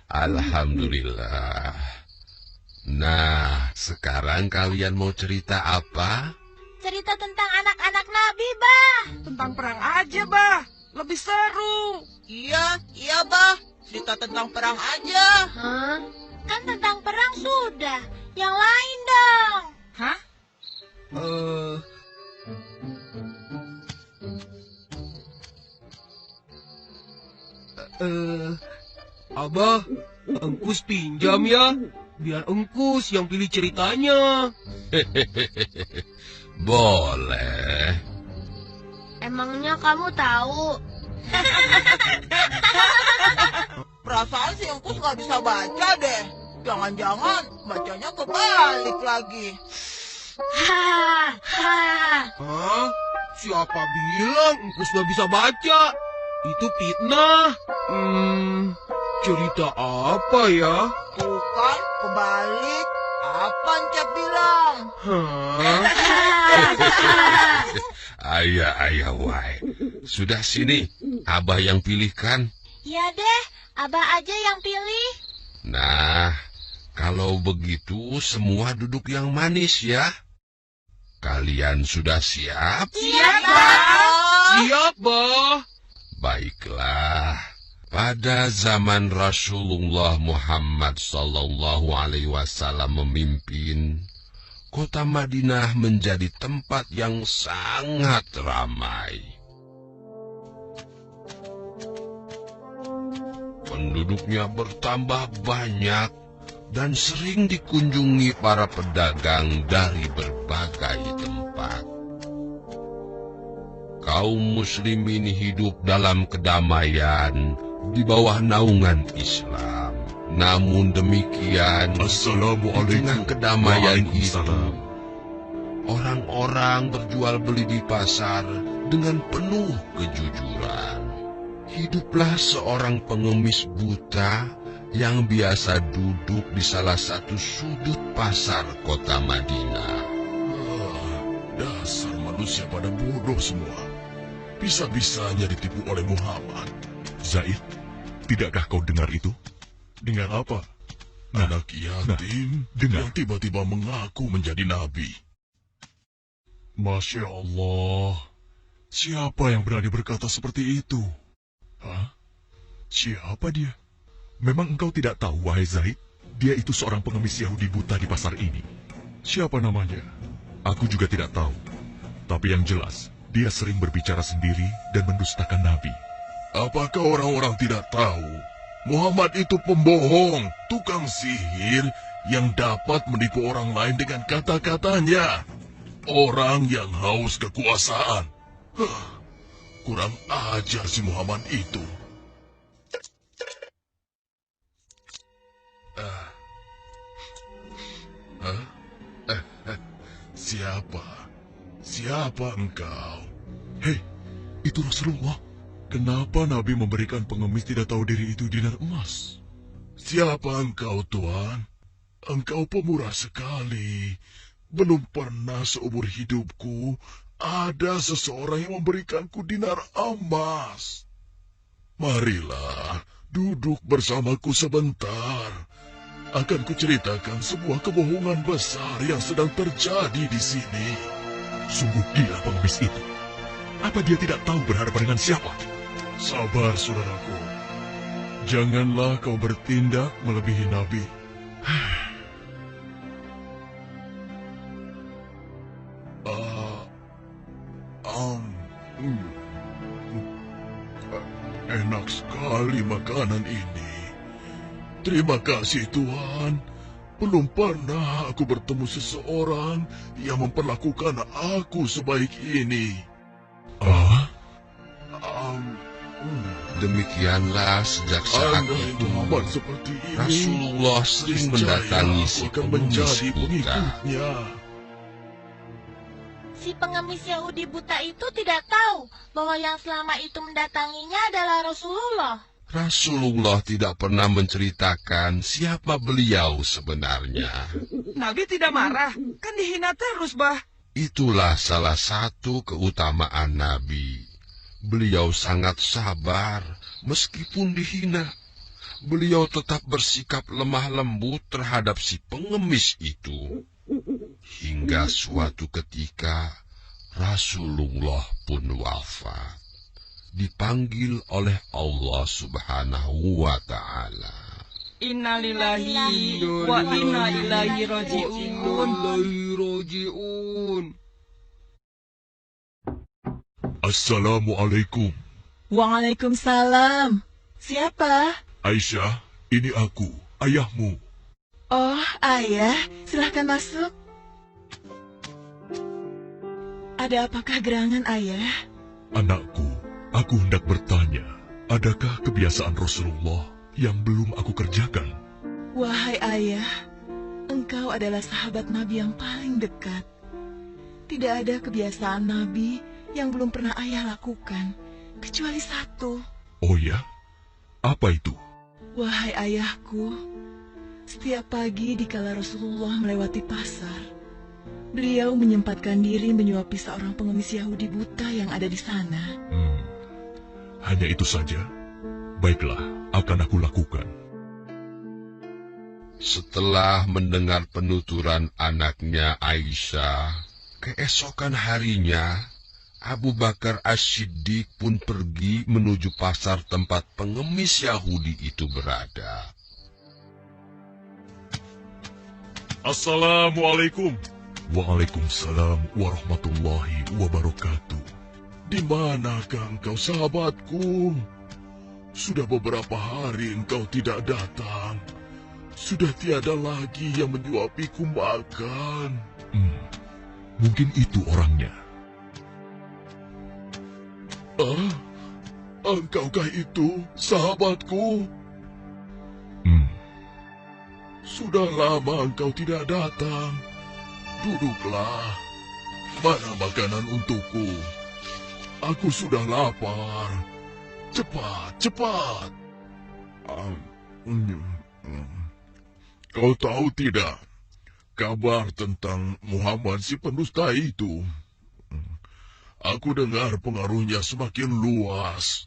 Alhamdulillah. Nah, sekarang kalian mau cerita apa? Cerita tentang anak-anak Nabi, Bah. Tentang perang aja, Bah. Lebih seru. Iya, Bah. Cerita tentang perang aja. Hah? Kan tentang perang sudah. Yang lain dong. Hah? Abah, Engkus pinjam ya. Biar Engkus yang pilih ceritanya. Boleh. Emangnya kamu tahu? Perasaan si Engkus nggak bisa baca deh. Jangan-jangan bacanya kebalik lagi. Hahaha. Hah? Siapa bilang Engkus gak bisa baca? Itu fitnah. Cerita apa ya? Tuh kan, kebalik. Apa Encep bilang? Hah? Ayah, wai. Sudah sini, Abah yang pilihkan. Ya deh, Abah aja yang pilih. Nah, kalau begitu semua duduk yang manis ya. Kalian sudah siap? Siap, Bah. Siap, Bah. Baiklah. Pada zaman Rasulullah Muhammad SAW memimpin, kota Madinah menjadi tempat yang sangat ramai. Penduduknya bertambah banyak dan sering dikunjungi para pedagang dari berbagai tempat. Kaum muslimin hidup dalam kedamaian di bawah naungan Islam. Namun demikian, di tengah kedamaian itu, orang-orang berjual beli di pasar dengan penuh kejujuran. Hiduplah seorang pengemis buta yang biasa duduk di salah satu sudut pasar kota Madinah. Dasar manusia pada bodoh semua. Bisa-bisanya ditipu oleh Muhammad. Zaid, tidakkah kau dengar itu? Dengar apa? Anak yatim yang tiba-tiba mengaku menjadi nabi. Masya Allah. Siapa yang berani berkata seperti itu? Hah? Siapa dia? Memang engkau tidak tahu, wahai Zaid? Dia itu seorang pengemis Yahudi buta di pasar ini. Siapa namanya? Aku juga tidak tahu. Tapi yang jelas, dia sering berbicara sendiri dan mendustakan Nabi. Apakah orang-orang tidak tahu? Muhammad itu pembohong, tukang sihir yang dapat menipu orang lain dengan kata-katanya. Orang yang haus kekuasaan. Kurang ajar si Muhammad itu. Siapa engkau? Hei, itu Rasulullah. Kenapa Nabi memberikan pengemis tidak tahu diri itu dinar emas? Siapa engkau, Tuan? Engkau pemurah sekali. Belum pernah seumur hidupku ada seseorang yang memberikanku dinar emas. Marilah, duduk bersamaku sebentar. Akan kuceritakan sebuah kebohongan besar yang sedang terjadi di sini. Sungguh gila pengemis itu. Apa dia tidak tahu berhadapan dengan siapa? Sabar, saudaraku. Janganlah kau bertindak melebihi Nabi. Enak sekali makanan ini. Terima kasih, Tuhan. Belum pernah aku bertemu seseorang yang memperlakukan aku sebaik ini. Demikianlah sejak saat Andai itu, Muhammad seperti ini, Rasulullah sering mendatangi si akan pengemis menjadi buta. pengikutnya. Si pengemis Yahudi buta itu tidak tahu bahwa yang selama itu mendatanginya adalah Rasulullah. Rasulullah tidak pernah menceritakan siapa beliau sebenarnya. Nabi tidak marah. Kan dihina terus, Bah. Itulah salah satu keutamaan Nabi. Beliau sangat sabar meskipun dihina. beliau tetap bersikap lemah lembut terhadap si pengemis itu. Hingga suatu ketika, Rasulullah pun wafat, dipanggil oleh Allah Subhanahu wa Ta'ala. Innalillahi wa inna ilaihi raji'un. Assalamualaikum. Waalaikumsalam. Siapa? Aisyah, ini aku, ayahmu. Oh, ayah. Silahkan masuk. Ada apakah gerangan, ayah? Anakku, aku hendak bertanya, adakah kebiasaan Rasulullah yang belum aku kerjakan? Wahai ayah, engkau adalah sahabat Nabi yang paling dekat. Tidak ada kebiasaan Nabi yang belum pernah ayah lakukan, kecuali satu. Oh ya? Apa itu? Wahai ayahku, setiap pagi dikala Rasulullah melewati pasar, beliau menyempatkan diri menyuapi seorang pengemis Yahudi buta yang ada di sana. Hanya itu saja? Baiklah, akan aku lakukan. Setelah mendengar penuturan anaknya Aisyah, keesokan harinya, Abu Bakar As-Siddiq pun pergi menuju pasar tempat pengemis Yahudi itu berada. Assalamualaikum. Waalaikumsalam warahmatullahi wabarakatuh. Di manakah engkau, sahabatku? Sudah beberapa hari engkau tidak datang. Sudah tiada lagi yang menyuapiku makan. Mungkin itu orangnya. Engkaukah itu, sahabatku? Sudah lama engkau tidak datang. Duduklah. Mana makanan untukku? Aku sudah lapar. Cepat, cepat. Kau tahu tidak kabar tentang Muhammad si pendusta itu? Aku dengar pengaruhnya semakin luas.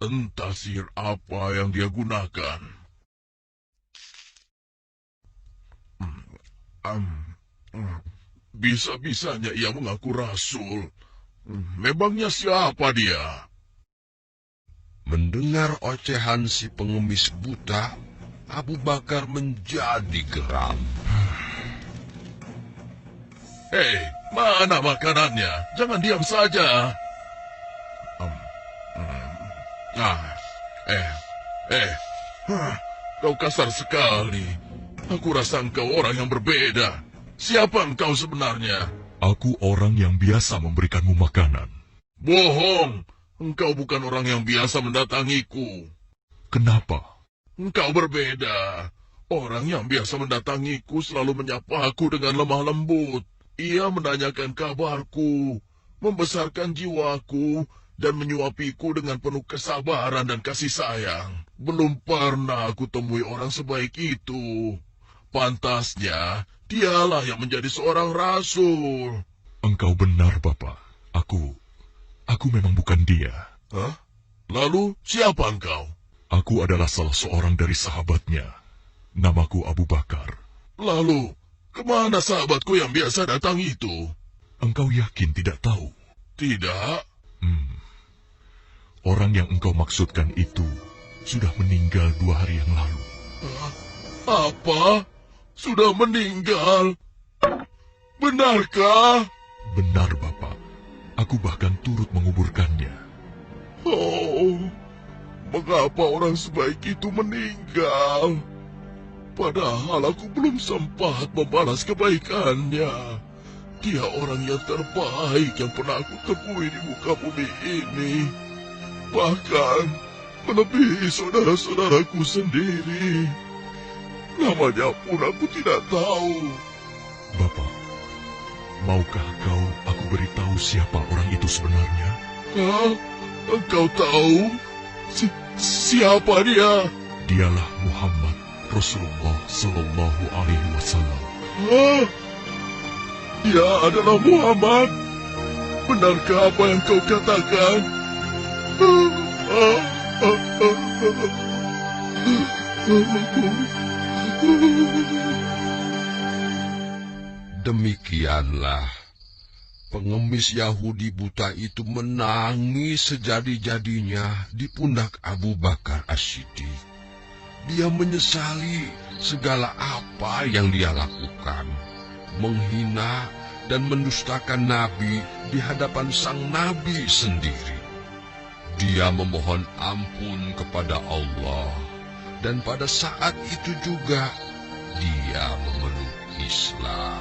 Entah sihir apa yang dia gunakan. Bisa-bisanya ia mengaku rasul. Memangnya siapa dia? Mendengar ocehan si pengemis buta, Abu Bakar menjadi geram. Hei, mana makanannya? Jangan diam saja. Kau kasar sekali. Aku rasa engkau orang yang berbeda. Siapa engkau sebenarnya? Aku orang yang biasa memberikanmu makanan. Bohong! Engkau bukan orang yang biasa mendatangiku. Kenapa? Engkau berbeda. Orang yang biasa mendatangiku selalu menyapa aku dengan lemah lembut. Ia menanyakan kabarku, membesarkan jiwaku, dan menyuapiku dengan penuh kesabaran dan kasih sayang. Belum pernah aku temui orang sebaik itu. Pantasnya, dialah yang menjadi seorang rasul. Engkau benar, Bapak. Aku memang bukan dia. Hah? Lalu, siapa engkau? Aku adalah salah seorang dari sahabatnya. Namaku Abu Bakar. Lalu, kemana sahabatku yang biasa datang itu? Engkau yakin tidak tahu? Tidak. Orang yang engkau maksudkan itu sudah meninggal 2 hari yang lalu. Apa? Sudah meninggal? Benarkah? Benar, Bapak. Aku bahkan turut menguburkannya. Oh, mengapa orang sebaik itu meninggal? Padahal aku belum sempat membalas kebaikannya. Dia orang yang terbaik yang pernah aku temui di muka bumi ini. Bahkan melebihi saudara-saudaraku sendiri. Namanya pun aku tidak tahu. Bapak, maukah aku beritahu siapa orang itu sebenarnya? Hah? Engkau tahu? Siapa dia? Dialah Muhammad Rasulullah Sallallahu Alaihi Wasallam. Hah? Dia adalah Muhammad? Benarkah apa yang kau katakan? Demikianlah, pengemis Yahudi buta itu menangis sejadi-jadinya di pundak Abu Bakar As-Siddiq. Dia menyesali segala apa yang dia lakukan, menghina dan mendustakan Nabi di hadapan sang Nabi sendiri. Dia memohon ampun kepada Allah, dan pada saat itu juga dia memeluk Islam.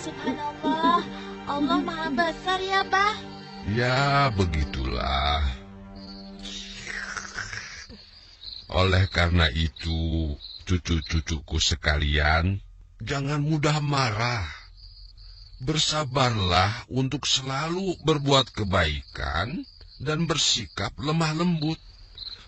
Subhanallah, Allah Maha Besar ya, Bah. Ya, begitulah. Oleh karena itu, cucu-cucuku sekalian, jangan mudah marah. Bersabarlah untuk selalu berbuat kebaikan dan bersikap lemah lembut,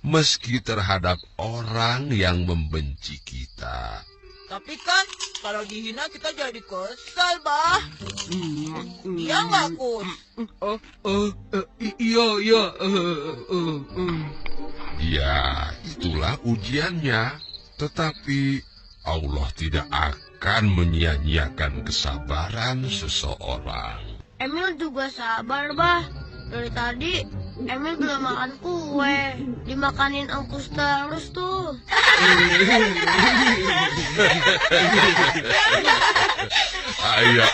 meski terhadap orang yang membenci kita. Tapi kan kalau dihina kita jadi kesal, Bah. Iya nggak, Kus? Iya. Ya, itulah ujiannya. Tetapi Allah tidak akan menyia-nyiakan kesabaran seseorang. Emil juga sabar, Bah. Dari tadi, Emil belum makan kue. Dimakanin Engkus terus tuh. Ayo.